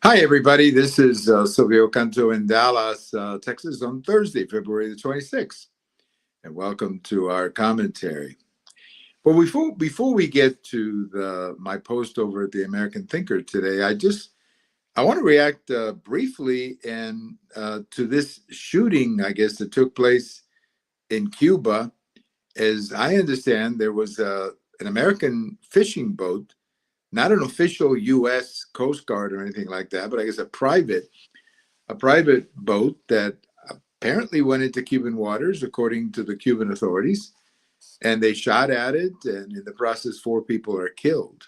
Hi, everybody. This is Silvio Canto in Dallas, Texas on Thursday, February the 26th. And welcome to our commentary. Well, before we get to my post over at the American Thinker today, I want to react briefly to this shooting, I guess, that took place in Cuba. As I understand, there was an American fishing boat, not an official U.S. Coast Guard or anything like that, but I guess a private boat that apparently went into Cuban waters, according to the Cuban authorities, and they shot at it, and in the process, 4 people are killed.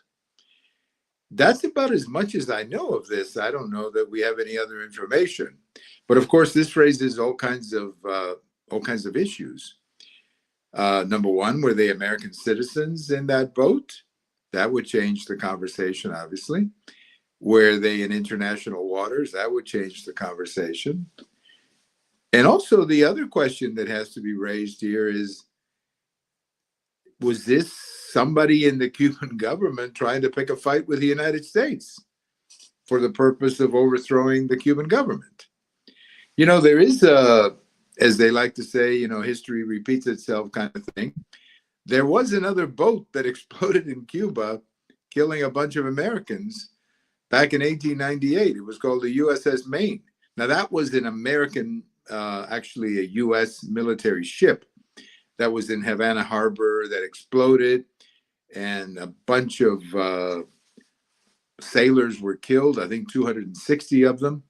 That's about as much as I know of this. I don't know that we have any other information, but of course, this raises all kinds of issues. Number one, were they American citizens in that boat? That would change the conversation, obviously. Were they in international waters? That would change the conversation. And also, the other question that has to be raised here is, was this somebody in the Cuban government trying to pick a fight with the United States for the purpose of overthrowing the Cuban government? You know, there is as they like to say, history repeats itself kind of thing. There was another boat that exploded in Cuba, killing a bunch of Americans back in 1898. It was called the USS Maine. Now, that was an American, actually a U.S. military ship that was in Havana Harbor that exploded, and a bunch of sailors were killed, I think 260 of them.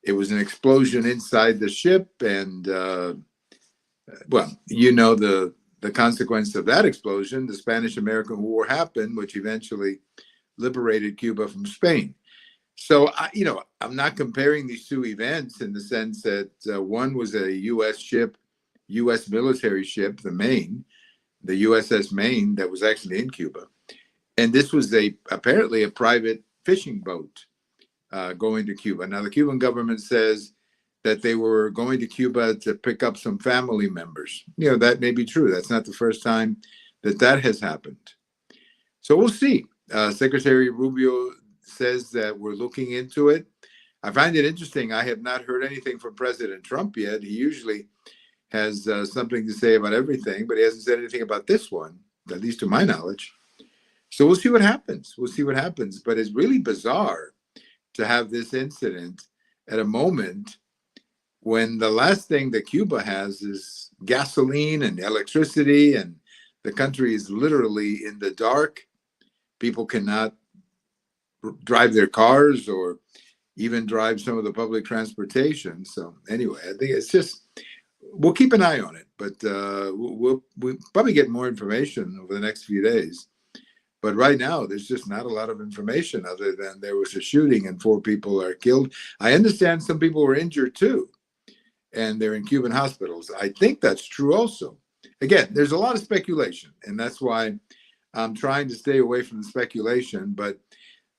It was an explosion inside the ship, and, the consequence of that explosion, the Spanish-American War happened, which eventually liberated Cuba from Spain. So, I'm not comparing these two events in the sense that one was a U.S. ship, U.S. military ship, the Maine, the USS Maine, that was actually in Cuba. And this was apparently a private fishing boat going to Cuba. Now, the Cuban government says that they were going to Cuba to pick up some family members. That may be true. That's not the first time that has happened. So we'll see. Secretary Rubio says that we're looking into it. I find it interesting. I have not heard anything from President Trump yet. He usually has something to say about everything, but he hasn't said anything about this one, at least to my knowledge. So we'll see what happens. But it's really bizarre to have this incident at a moment when the last thing that Cuba has is gasoline and electricity, and the country is literally in the dark. People cannot drive their cars or even drive some of the public transportation. So anyway, I think it's just, we'll keep an eye on it, but we'll probably get more information over the next few days. But right now, there's just not a lot of information other than there was a shooting and 4 people are killed. I understand some people were injured too, and they're in Cuban hospitals. I think that's true also. Again, there's a lot of speculation, and that's why I'm trying to stay away from the speculation. But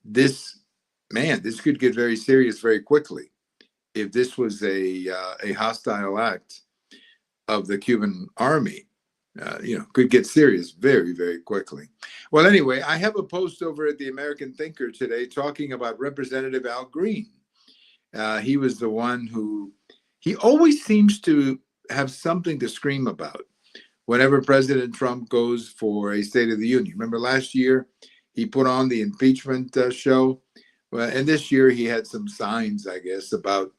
this could get very serious very quickly if this was a hostile act of the Cuban army. Could get serious very, very quickly. Well, anyway, I have a post over at the American Thinker today talking about Representative Al Green. He was the one he always seems to have something to scream about whenever President Trump goes for a State of the Union. Remember last year, he put on the impeachment show. Well, and this year he had some signs, I guess, about,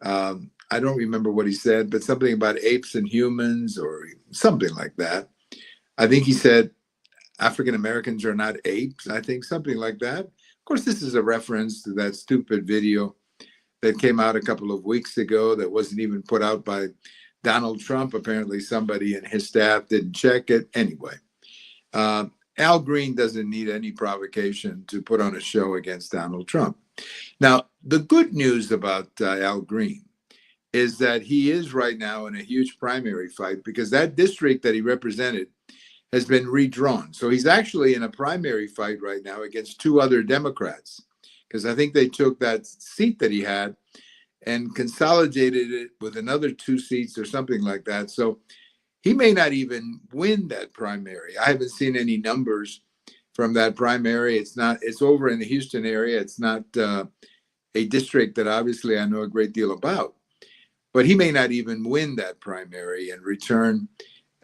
I don't remember what he said, but something about apes and humans or something like that. I think he said African Americans are not apes. I think something like that. Of course, this is a reference to that stupid video that came out a couple of weeks ago that wasn't even put out by Donald Trump. Apparently somebody in his staff didn't check it. Anyway, Al Green doesn't need any provocation to put on a show against Donald Trump. Now, the good news about Al Green is that he is right now in a huge primary fight because that district that he represented has been redrawn. So he's actually in a primary fight right now against 2 other Democrats, because I think they took that seat that he had and consolidated it with another 2 seats or something like that. So he may not even win that primary. I haven't seen any numbers from that primary. It's over in the Houston area. It's not a district that obviously I know a great deal about. But he may not even win that primary and return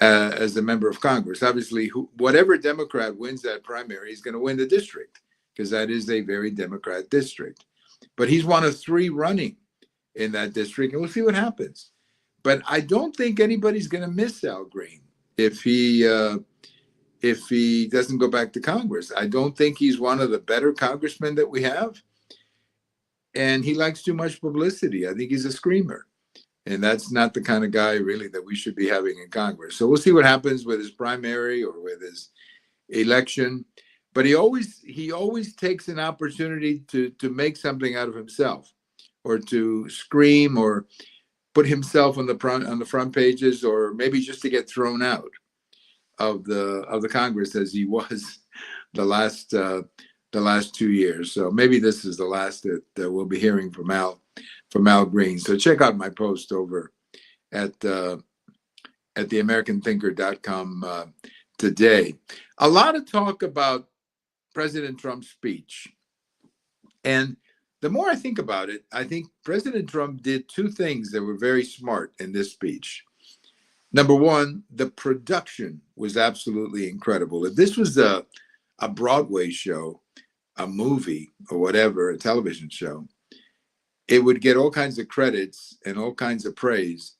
as a member of Congress. Obviously, whatever Democrat wins that primary is going to win the district, because that is a very Democrat district. But he's one of 3 running in that district, and we'll see what happens. But I don't think anybody's going to miss Al Green if he doesn't go back to Congress. I don't think he's one of the better congressmen that we have, and he likes too much publicity. I think he's a screamer, and that's not the kind of guy really that we should be having in Congress. So we'll see what happens with his primary or with his election. But he always takes an opportunity to make something out of himself, or to scream, or put himself on the front pages, or maybe just to get thrown out of the Congress, as he was the last 2 years. So maybe this is the last that we'll be hearing from Al Green. So check out my post over at theamericanthinker.com today. A lot of talk about President Trump's speech. And the more I think about it, I think President Trump did 2 things that were very smart in this speech. Number one, the production was absolutely incredible. If this was a Broadway show, a movie, or whatever, a television show, it would get all kinds of credits and all kinds of praise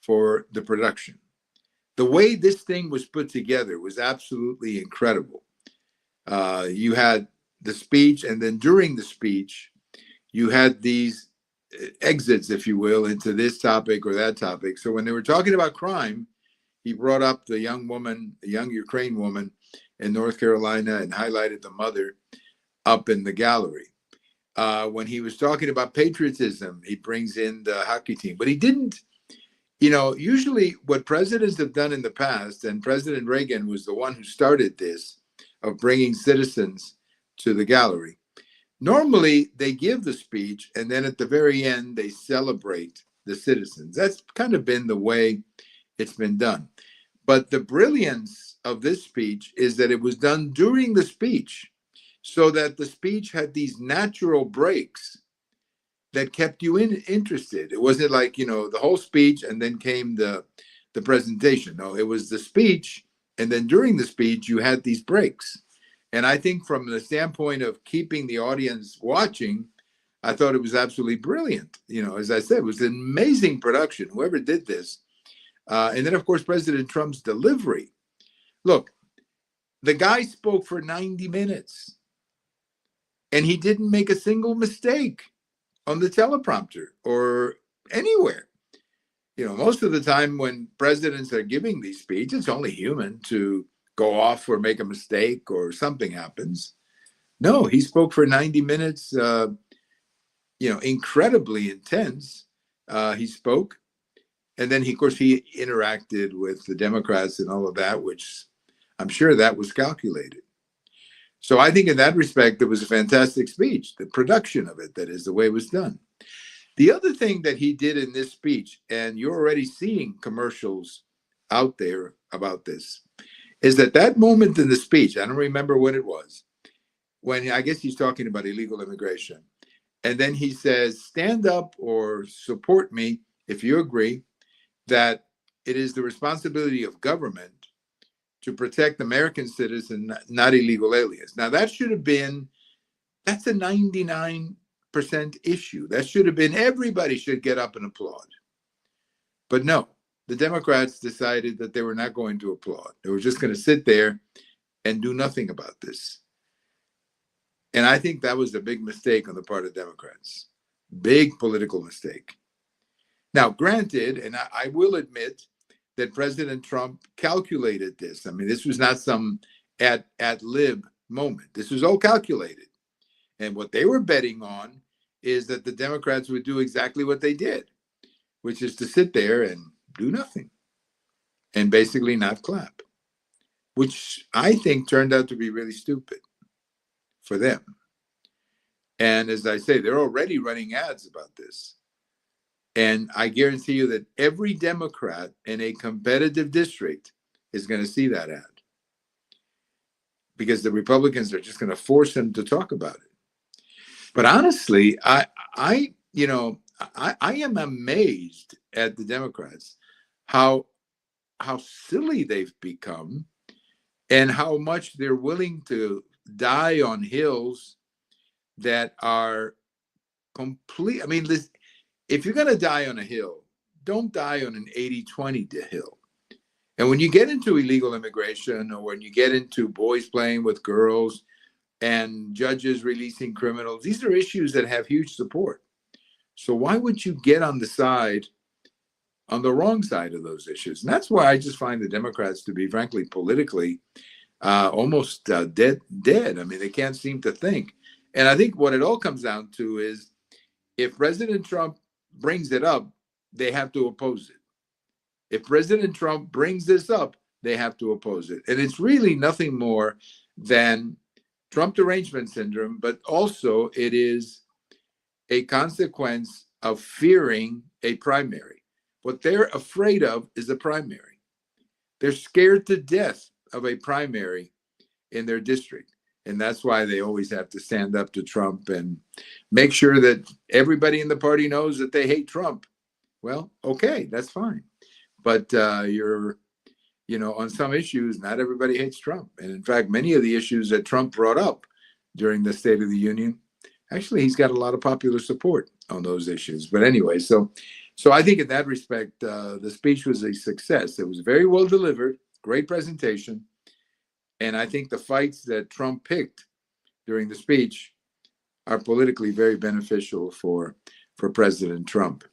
for the production. The way this thing was put together was absolutely incredible. You had the speech, and then during the speech, you had these exits, if you will, into this topic or that topic. So when they were talking about crime, he brought up the young Ukraine woman in North Carolina, and highlighted the mother up in the gallery. When he was talking about patriotism, he brings in the hockey team. But he didn't, usually what presidents have done in the past, and President Reagan was the one who started this, of bringing citizens to the gallery. Normally, they give the speech, and then at the very end, they celebrate the citizens. That's kind of been the way it's been done. But the brilliance of this speech is that it was done during the speech, so that the speech had these natural breaks that kept you interested. It wasn't like, the whole speech and then came the presentation. No, it was the speech, and then during the speech, you had these breaks. And I think from the standpoint of keeping the audience watching, I thought it was absolutely brilliant. As I said, it was an amazing production, whoever did this. And then, of course, President Trump's delivery. Look, the guy spoke for 90 minutes, and he didn't make a single mistake on the teleprompter or anywhere. Most of the time when presidents are giving these speeches, it's only human to go off or make a mistake or something happens. No, he spoke for 90 minutes, incredibly intense. He spoke. And then, of course, he interacted with the Democrats and all of that, which I'm sure that was calculated. So I think in that respect, it was a fantastic speech. The production of it, that is, the way it was done. The other thing that he did in this speech, and you're already seeing commercials out there about this, is that moment in the speech, I don't remember when it was, when I guess he's talking about illegal immigration. And then he says, stand up or support me if you agree that it is the responsibility of government to protect American citizens, not illegal aliens. Now, that's a 99% issue. That should have been, everybody should get up and applaud. But no, the Democrats decided that they were not going to applaud. They were just going to sit there and do nothing about this. And I think that was a big mistake on the part of Democrats. Big political mistake. Now, granted, and I will admit that President Trump calculated this. I mean, this was not some ad lib moment. This was all calculated. And what they were betting on is that the Democrats would do exactly what they did, which is to sit there and do nothing and basically not clap, which I think turned out to be really stupid for them. And as I say, they're already running ads about this. And I guarantee you that every Democrat in a competitive district is going to see that ad, because the Republicans are just going to force them to talk about it. But honestly, I am amazed at the Democrats, how silly they've become and how much they're willing to die on hills that are complete. I mean, listen, if you're going to die on a hill, don't die on an 80-20 hill. And when you get into illegal immigration, or when you get into boys playing with girls and judges releasing criminals, these are issues that have huge support. So why would you get on the wrong side of those issues? And that's why I just find the Democrats to be, frankly, politically almost dead. I mean, they can't seem to think. And I think what it all comes down to is, if President Trump brings it up, they have to oppose it. If President Trump brings this up, they have to oppose it. And it's really nothing more than Trump derangement syndrome, but also it is a consequence of fearing a primary. What they're afraid of is a primary. They're scared to death of a primary in their district. And that's why they always have to stand up to Trump and make sure that everybody in the party knows that they hate Trump. Well, okay, that's fine. But on some issues, not everybody hates Trump. And in fact, many of the issues that Trump brought up during the State of the Union, actually, he's got a lot of popular support on those issues. But anyway, so I think in that respect, the speech was a success. It was very well delivered, great presentation. And I think the fights that Trump picked during the speech are politically very beneficial for President Trump.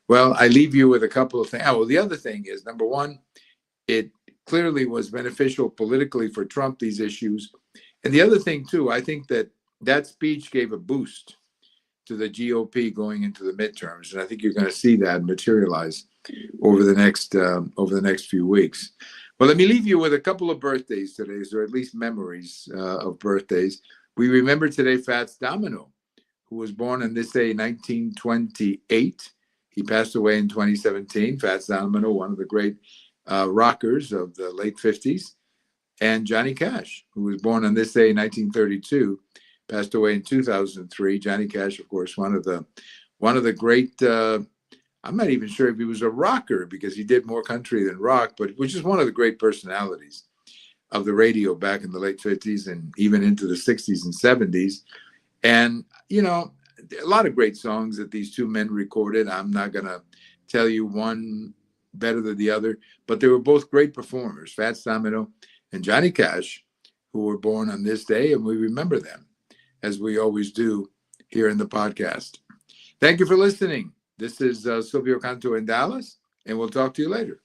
Well, I leave you with a couple of things. The other thing is, number one, it clearly was beneficial politically for Trump, these issues. And the other thing, too, I think that speech gave a boost to the GOP going into the midterms. And I think you're going to see that materialize over the next few weeks. Well, let me leave you with a couple of birthdays today, or at least memories of birthdays. We remember today Fats Domino, who was born on this day, 1928. He passed away in 2017. Fats Domino, one of the great rockers of the late 50s. And Johnny Cash, who was born on this day, 1932, passed away in 2003. Johnny Cash, of course, one of the great. I'm not even sure if he was a rocker, because he did more country than rock, but which is one of the great personalities of the radio back in the late 50s and even into the 60s and 70s. And, a lot of great songs that these two men recorded. I'm not going to tell you one better than the other, but they were both great performers, Fats Domino and Johnny Cash, who were born on this day, and we remember them, as we always do here in the podcast. Thank you for listening. This is Silvio Canto in Dallas, and we'll talk to you later.